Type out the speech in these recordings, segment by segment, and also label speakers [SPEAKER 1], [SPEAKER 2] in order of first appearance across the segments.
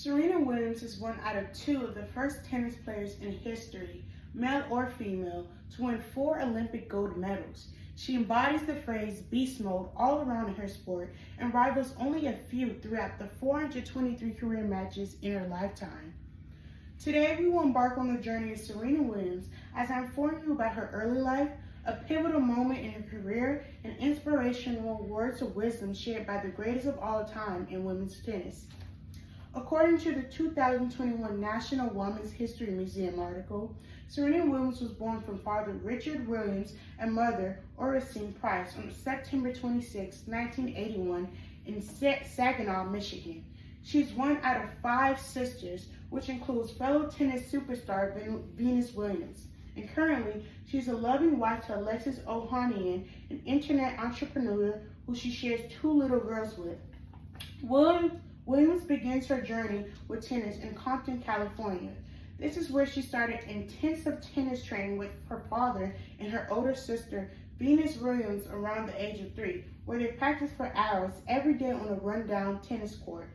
[SPEAKER 1] Serena Williams is one out of two of the first tennis players in history, male or female, to win 4 Olympic gold medals. She embodies the phrase beast mode all around in her sport and rivals only a few throughout the 423 career matches in her lifetime. Today we will embark on the journey of Serena Williams as I inform you about her early life, a pivotal moment in her career, and inspirational words of wisdom shared by the greatest of all time in women's tennis. According to the 2021 National Women's History Museum article, Serena Williams was born from father Richard Williams and mother Oracene Price on September 26, 1981 in Saginaw, Michigan. She is one out of 5 sisters, which includes fellow tennis superstar Venus Williams. And currently, she is a loving wife to Alexis Ohanian, an internet entrepreneur who she shares 2 little girls with. Williams begins her journey with tennis in Compton, California. This is where she started intensive tennis training with her father and her older sister, Venus Williams, around the age of 3, where they practiced for hours every day on a rundown tennis court.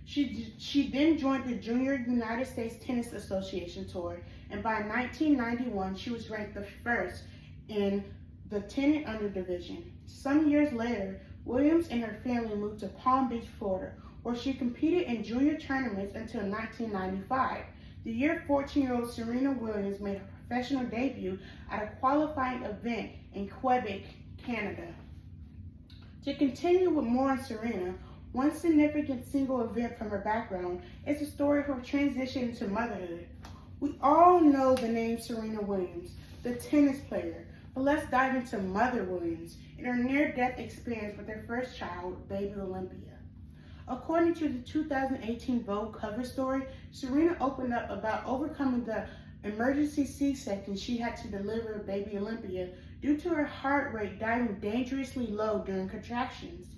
[SPEAKER 1] She then joined the Junior United States Tennis Association Tour, and by 1991, she was ranked the first in the tennis underdivision. Some years later, Williams and her family moved to Palm Beach, Florida, where she competed in junior tournaments until 1995. The year 14-year-old Serena Williams made her professional debut at a qualifying event in Quebec, Canada. To continue with more on Serena, one significant single event from her background is the story of her transition into motherhood. We all know the name Serena Williams, the tennis player, but let's dive into Mother Williams and her near-death experience with her first child, baby Olympia. According to the 2018 Vogue cover story, Serena opened up about overcoming the emergency C-section she had to deliver baby Olympia due to her heart rate diving dangerously low during contractions.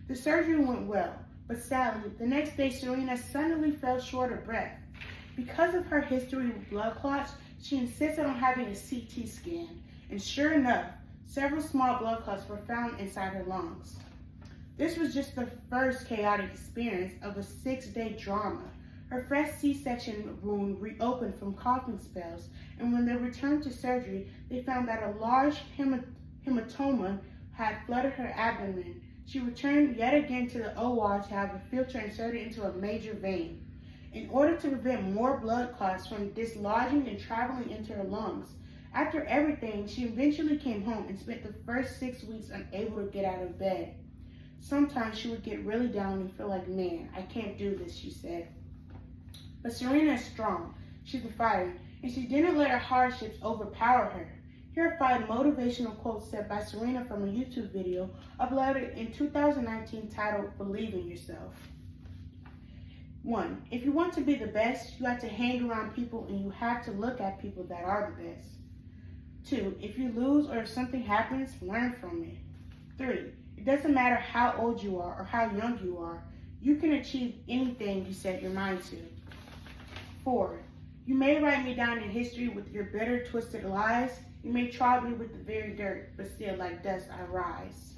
[SPEAKER 1] The surgery went well, but sadly, the next day Serena suddenly fell short of breath. Because of her history with blood clots, she insisted on having a CT scan, and sure enough, several small blood clots were found inside her lungs. This was just the first chaotic experience of a 6-day drama. Her fresh C-section wound reopened from coughing spells, and when they returned to surgery, they found that a large hematoma had flooded her abdomen. She returned yet again to the OR to have a filter inserted into a major vein, in order to prevent more blood clots from dislodging and traveling into her lungs. After everything, she eventually came home and spent the first 6 weeks unable to get out of bed. Sometimes she would get really down and feel like, man, I can't do this, she said. But Serena is strong, she's a fighter, and she didn't let her hardships overpower her. Here are 5 motivational quotes said by Serena from a YouTube video uploaded in 2019 titled, Believe in Yourself. 1. If you want to be the best, you have to hang around people and you have to look at people that are the best. 2. If you lose or if something happens, learn from it. 3. It doesn't matter how old you are or how young you are, you can achieve anything you set your mind to. 4. You may write me down in history with your bitter, twisted lies. You may trod me with the very dirt, but still like dust I rise.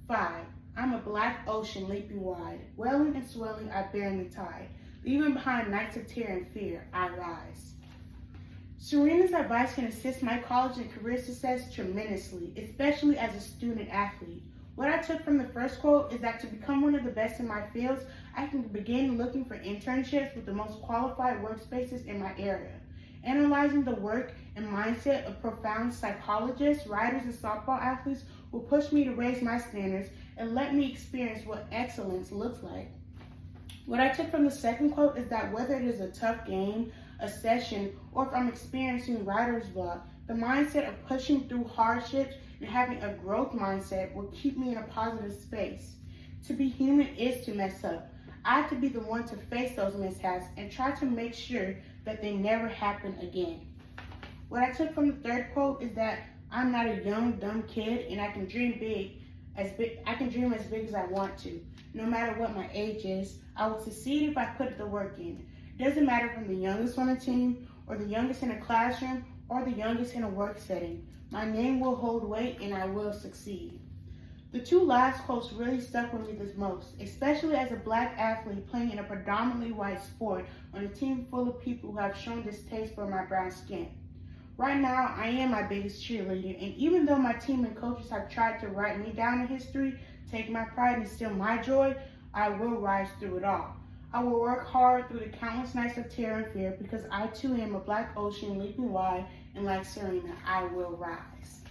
[SPEAKER 1] 5. I'm a black ocean leaping wide, welling and swelling I bear in the tide, leaving behind nights of terror and fear I rise. Serena's advice can assist my college and career success tremendously, especially as a student athlete. What I took from the first quote is that to become one of the best in my fields, I can begin looking for internships with the most qualified workspaces in my area. Analyzing the work and mindset of profound psychologists, writers, and softball athletes will push me to raise my standards and let me experience what excellence looks like. What I took from the second quote is that whether it is a tough game, a session, or if I'm experiencing writer's block, the mindset of pushing through hardships and having a growth mindset will keep me in a positive space. To be human is to mess up. I have to be the one to face those mishaps and try to make sure that they never happen again. What I took from the third quote is that I'm not a young, dumb kid and I can dream as big as I want to. No matter what my age is, I will succeed if I put the work in. It doesn't matter if I'm the youngest on a team or the youngest in a classroom or the youngest in a work setting. My name will hold weight and I will succeed. The two last quotes really stuck with me the most, especially as a Black athlete playing in a predominantly white sport on a team full of people who have shown distaste for my brown skin. Right now, I am my biggest cheerleader, and even though my team and coaches have tried to write me down in history, take my pride and steal my joy, I will rise through it all. I will work hard through the countless nights of terror and fear because I too am a Black ocean leaping wide, and like Serena, I will rise.